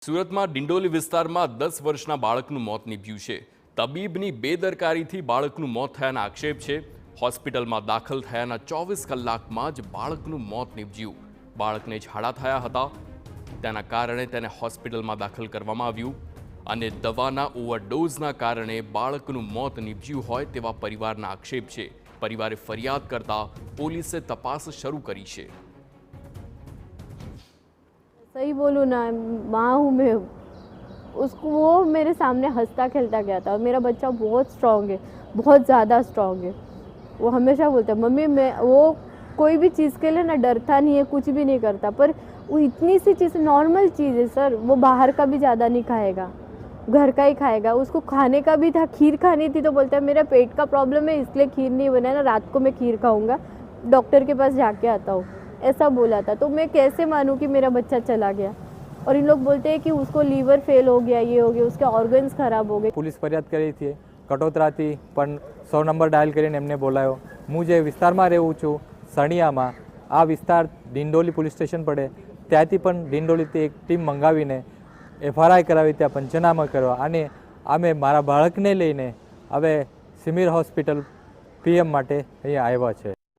સુરતમાં ડિંડોલી વિસ્તારમાં 10 વર્ષના બાળકનું મોત નીપજ્યું છે। તબીબની બેદરકારીથી બાળકનું મોત થયાના આક્ષેપ છે। હોસ્પિટલમાં દાખલ થયાના 24 કલાકમાં જ બાળકનું મોત નીપજ્યું। બાળકને ઝાડા થયા હતા, તેના કારણે તેને હોસ્પિટલમાં દાખલ કરવામાં આવ્યું અને દવાના ઓવરડોઝના કારણે બાળકનું મોત નીપજ્યું હોય તેવા પરિવારના આક્ષેપ છે। પરિવારે ફરિયાદ કરતા પોલીસે તપાસ શરૂ કરી છે। सही बोलूँ ना, माँ हूँ मैं। उसको वो मेरे सामने हंसता खेलता गया था और मेरा बच्चा बहुत स्ट्रांग है, बहुत ज़्यादा स्ट्रांग है। वो हमेशा बोलता है मम्मी मैं वो कोई भी चीज़ के लिए ना डरता नहीं है, कुछ भी नहीं करता, पर वो इतनी सी चीज़ नॉर्मल चीज़ है सर, वो बाहर का भी ज़्यादा नहीं खाएगा, घर का ही खाएगा। उसको खाने का भी था, खीर खानी थी तो बोलता है मेरा पेट का प्रॉब्लम है इसलिए खीर नहीं बना ना, रात को मैं खीर खाऊंगा, डॉक्टर के पास जाके आता हूँ, ऐसा बोला था। तो मैं कैसे मानूं कि मेरा बच्चा चला गया। और इन लोग बोलते हैं कि उसको लीवर फेल हो गया, ये हो गया, उसके ऑर्गन्स खराब हो गए। पुलिस फरियाद करी थी कटोतराथी पण 100 नंबर डायल કરીને એમને બોલાયો। હું જે વિસ્તારમાં રહું છું સણિયામાં, આ વિસ્તાર ડિંડોલી પોલીસ સ્ટેશન પડે, ત્યાંથી પણ ડિંડોલીથી એક ટીમ મંગાવીને એફઆરઆઈ કરાવી ત્યાં પંચનામા કરવા અને અમે મારા બાળકને લઈને હવે સિમિર હોસ્પિટલ પીએમ માટે અહીંયા આવ્યા છે।